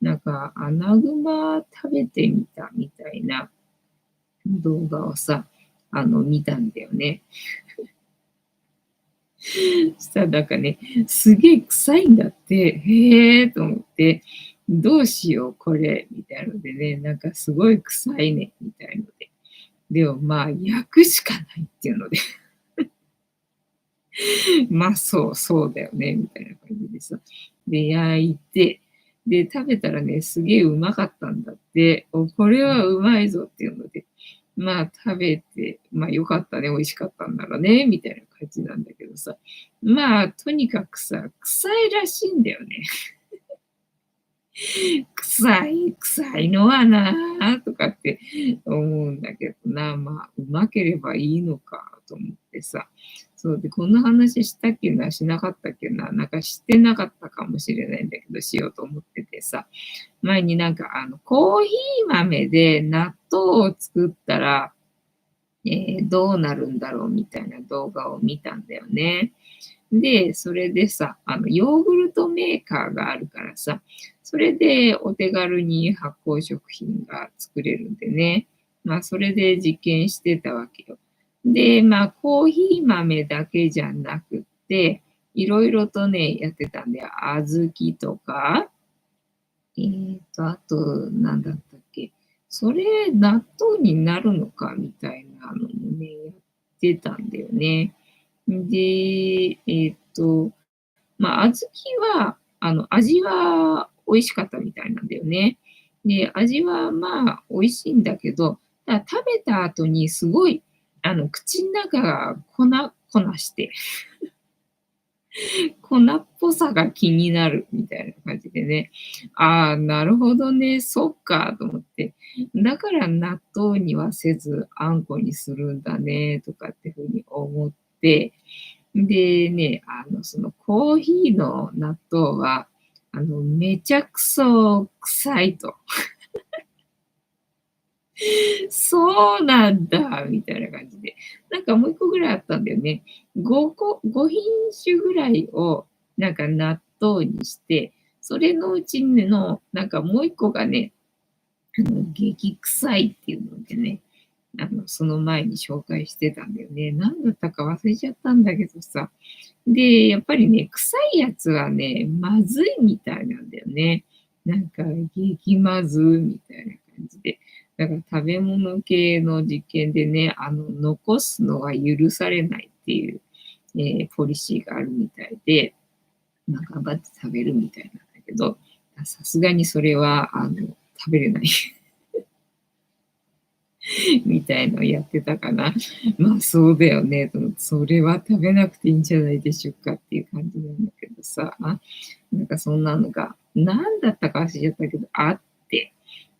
A: なんか、アナグマ食べてみたみたいな動画をさ、見たんだよね。したらなんかね、すげえ臭いんだって、へえと思って、どうしようこれ、みたいのでね、なんかすごい臭いね、みたいので。でもまあ、焼くしかないっていうので、まあそうだよね、みたいな感じでさ。で、焼いて、で、食べたらね、すげえうまかったんだって、これはうまいぞっていうので、まあ食べて、まあよかったね、美味しかったんだろうね、みたいな感じなんだけどさ。まあ、とにかくさ、臭いらしいんだよね。臭いのはなぁとかって思うんだけどな、まあ、うまければいいのかと思ってさ。そうで、こんな話したっけな、しなかったっけな、なんかしてなかったかもしれないんだけど、しようと思っててさ。前になんか、コーヒー豆で納豆を作ったら、どうなるんだろうみたいな動画を見たんだよね。で、それでさ、ヨーグルトメーカーがあるからさ、それでお手軽に発酵食品が作れるんでね。まあ、それで実験してたわけよ。で、まあ、コーヒー豆だけじゃなくって、いろいろとね、やってたんで、小豆とか、あと、なんだったっけ。それ、納豆になるのかみたいなのもね、やってたんだよね。で、まあ、小豆は、味は美味しかったみたいなんだよね。で、味はまあ、美味しいんだけど、ただ食べた後にすごい、口の中が粉して、粉っぽさが気になるみたいな感じでね。なるほどね、そっかと思って。だから納豆にはせず、あんこにするんだね、とかってふうに思って、でね、そのコーヒーの納豆は、めちゃくそ臭いと。そうなんだ、みたいな感じで。なんかもう一個ぐらいあったんだよね。5品種ぐらいをなんか納豆にして、それのうちのなんかもう一個がね、激臭いっていうのでね、その前に紹介してたんだよね。何だったか忘れちゃったんだけどさ。で、やっぱりね、臭いやつはね、まずいみたいなんだよね。なんか、激まずみたいな感じで。だから食べ物系の実験でね、残すのは許されないっていう、ポリシーがあるみたいで、まあ、頑張って食べるみたいなんだけど、さすがにそれは、食べれないみたいのをやってたかな。まあ、そうだよねと思って、それは食べなくていいんじゃないでしょうかっていう感じなんだけどさ、なんかそんなのが、なんだったか忘れちゃったけど、あって。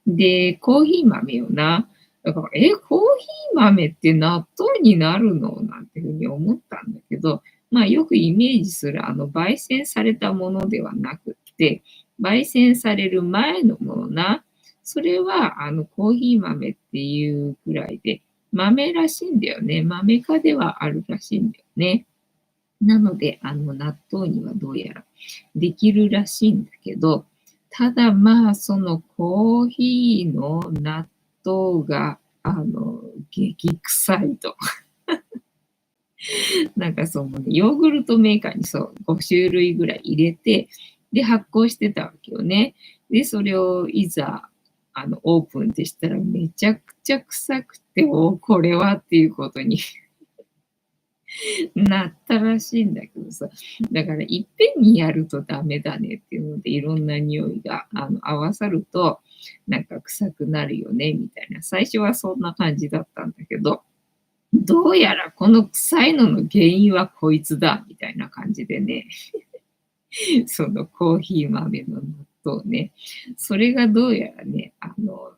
A: で、コーヒー豆をな、だから、コーヒー豆って納豆になるのなんていうふうに思ったんだけど、まあ、よくイメージする、焙煎されたものではなくって、焙煎される前のものな、それは、コーヒー豆っていうくらいで、豆らしいんだよね。豆科ではあるらしいんだよね。なので、納豆にはどうやらできるらしいんだけど、ただまあ、そのコーヒーの納豆が、激臭いと。なんかそのね、ヨーグルトメーカーにそう、5種類ぐらい入れて、で、発酵してたわけよね。で、それをいざ、オープンってしたらめちゃくちゃ臭くて、これはっていうことになったらしいんだけどさ、だからいっぺんにやるとダメだねっていうので、いろんな匂いが合わさると、なんか臭くなるよねみたいな、最初はそんな感じだったんだけど、どうやらこの臭いのの原因はこいつだみたいな感じでね、そのコーヒー豆の納豆ね、それがどうやらね、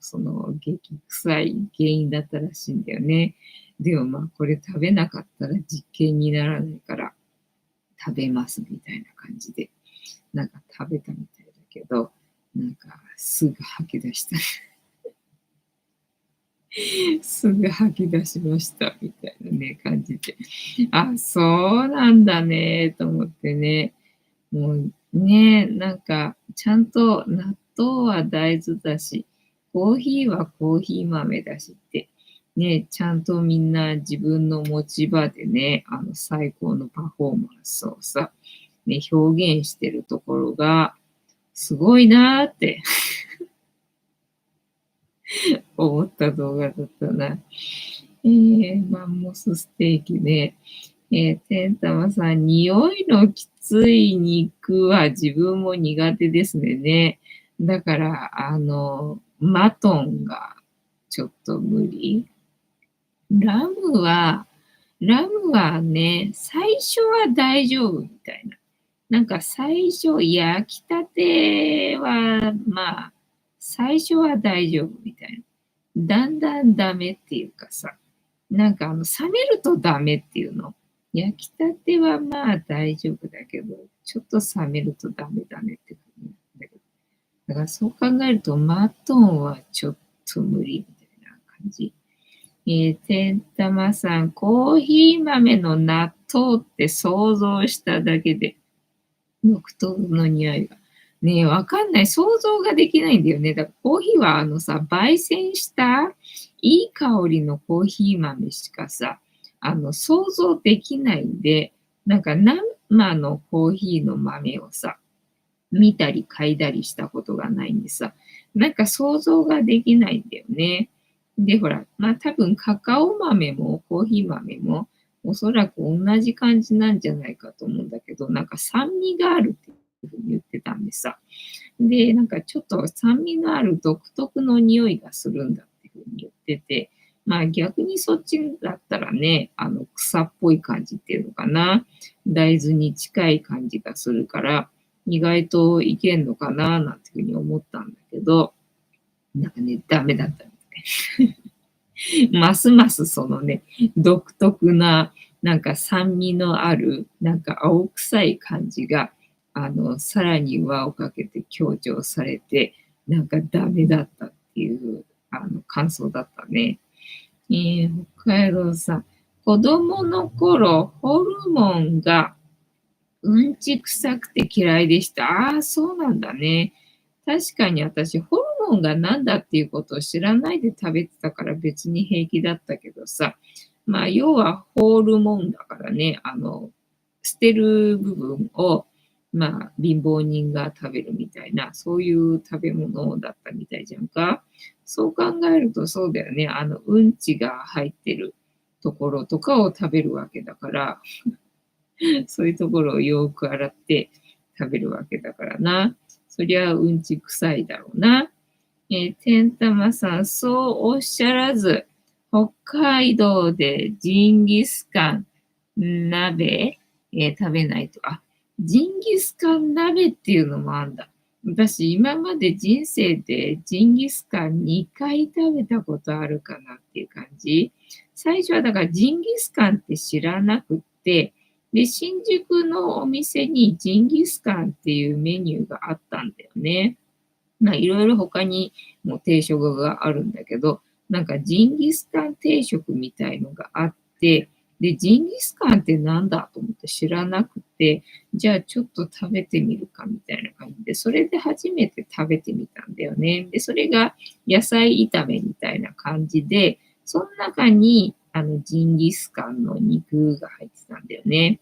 A: その激臭い原因だったらしいんだよね。でもまあこれ食べなかったら実験にならないから食べますみたいな感じで、なんか食べたみたいだけど、なんかすぐ吐き出した。すぐ吐き出しましたみたいなね、感じで。そうなんだねと思ってね。もうね、なんかちゃんと納豆は大豆だし、コーヒーはコーヒー豆だしって、ね、ちゃんとみんな自分の持ち場でね、最高のパフォーマンスをさ、ね、表現してるところがすごいなーって思った動画だったな。マンモスステーキね。てんたまさん、匂いのきつい肉は自分も苦手ですね。だから、マトンがちょっと無理。ラムは、ラムはね、最初は大丈夫みたいな。なんか最初、焼きたては、まあ、最初は大丈夫みたいな。だんだんダメっていうかさ、なんか冷めるとダメっていうの。焼きたてはまあ大丈夫だけど、ちょっと冷めるとダメだねって感じなんだけど。だからそう考えると、マトンはちょっと無理みたいな感じ。てんたまさん、コーヒー豆の納豆って想像しただけで、独特の匂いが。ねえ、わかんない。想像ができないんだよね。だからコーヒーは焙煎したいい香りのコーヒー豆しかさ、想像できないんで、なんか生のコーヒーの豆をさ、見たり嗅いだりしたことがないんでさ、なんか想像ができないんだよね。で、ほら、まあ多分カカオ豆もコーヒー豆もおそらく同じ感じなんじゃないかと思うんだけど、なんか酸味があるっていうふうに言ってたんでさ。で、なんかちょっと酸味のある独特の匂いがするんだっていうふうに言ってて、まあ逆にそっちだったらね、草っぽい感じっていうのかな。大豆に近い感じがするから、意外といけんのかななんていうふうに思ったんだけど、なんかね、ダメだったみたい。ますますそのね、独特な、なんか酸味のある、なんか青臭い感じが、さらに輪をかけて強調されて、なんかダメだったっていう、感想だったね。北海道さん、子供の頃、ホルモンがうんち臭くて嫌いでした。そうなんだね。確かに私、ホルモンが何だっていうことを知らないで食べてたから別に平気だったけどさ、まあ、要はホルモンだからね、捨てる部分を、まあ、貧乏人が食べるみたいな、そういう食べ物だったみたいじゃんか。そう考えるとそうだよね。うんちが入ってるところとかを食べるわけだから、そういうところをよく洗って食べるわけだからな。そりゃうんち臭いだろうな。てんたまさん、そうおっしゃらず、北海道でジンギスカン鍋、食べないと。あ、ジンギスカン鍋っていうのもあんだ。私、今まで人生でジンギスカン2回食べたことあるかなっていう感じ。最初はだからジンギスカンって知らなくって、で、新宿のお店にジンギスカンっていうメニューがあったんだよね。まあ、いろいろ他にも定食があるんだけど、なんかジンギスカン定食みたいのがあって、で、ジンギスカンってなんだと思って知らなくて、じゃあちょっと食べてみるかみたいな感じで、それで初めて食べてみたんだよね。で、それが野菜炒めみたいな感じで、その中にジンギスカンの肉が入ってたんだよね。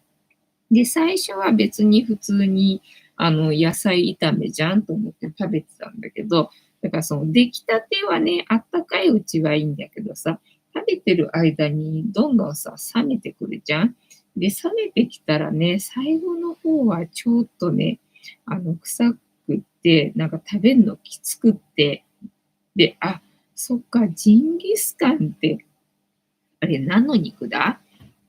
A: で、最初は別に普通に、野菜炒めじゃんと思って食べてたんだけど、だからその出来たてはね、あったかいうちはいいんだけどさ、食べてる間にどんどんさ、冷めてくるじゃん。で、冷めてきたらね、最後の方はちょっとね、臭くって、なんか食べるのきつくって、で、あ、そっか、ジンギスカンって、あれ何の肉だ？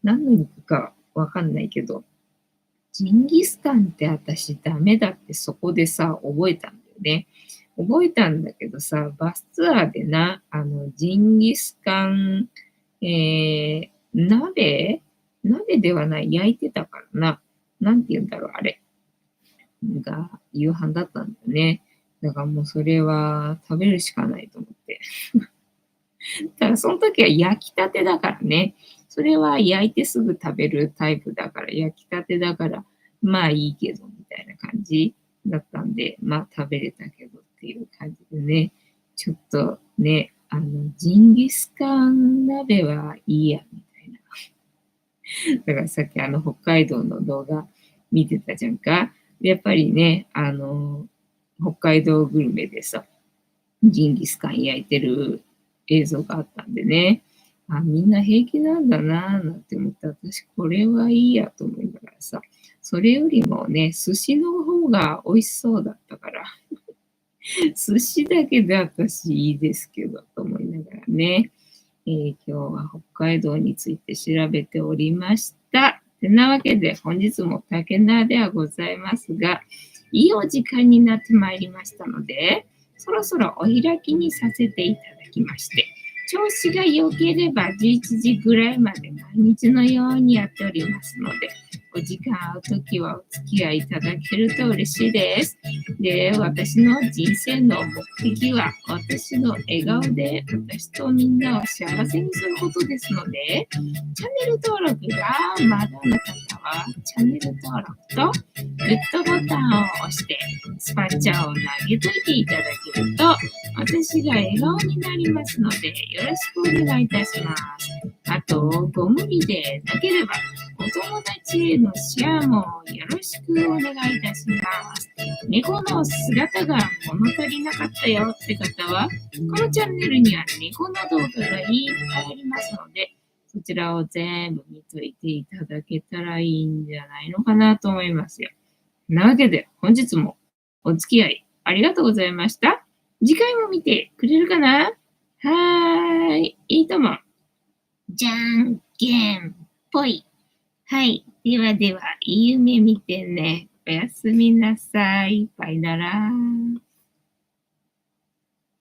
A: 何の肉かわかんないけど、ジンギスカンって私ダメだってそこでさ、覚えたんだよね。覚えたんだけどさ、バスツアーでな、ジンギスカン、鍋ではない、焼いてたからな。なんて言うんだろう、あれ。が夕飯だったんだよね。だからもうそれは食べるしかないと思って。ただその時は焼きたてだからね。それは焼いてすぐ食べるタイプだから、焼きたてだから、まあいいけど、みたいな感じだったんで、まあ食べれたけどっていう感じでね、ちょっとね、ジンギスカン鍋はいいや、みたいな。だからさっき北海道の動画見てたじゃんか。やっぱりね、北海道グルメでさ、ジンギスカン焼いてる映像があったんでね、あ、みんな平気なんだなぁなんて思って、私これはいいやと思いながらさ、それよりもね、寿司の方が美味しそうだったから、寿司だけで私いいですけどと思いながらね、今日は北海道について調べておりました。てなわけで本日も竹縄ではございますが、いいお時間になってまいりましたので、そろそろお開きにさせていただきまして、調子が良ければ11時ぐらいまで毎日のようにやっておりますので、お時間合うときはお付き合いいただけると嬉しいです。で、私の人生の目的は、私の笑顔で私とみんなを幸せにすることですので、チャンネル登録がまだの方は、チャンネル登録とグッドボタンを押して、スパチャを投げといていただけると、私が笑顔になりますので、よろしくお願いいたします。あと、ご無理でなければ、お友達へのシェアもよろしくお願いいたします。猫の姿が物足りなかったよって方は、このチャンネルには猫の動画がいっぱいありますので、そちらを全部見といていただけたらいいんじゃないのかなと思いますよ。なわけで、本日もお付き合いありがとうございました。次回も見てくれるかな？はーい、いいとも。じゃんけんぽい。はい。ではでは、いい夢見てね。おやすみなさい。バイなら。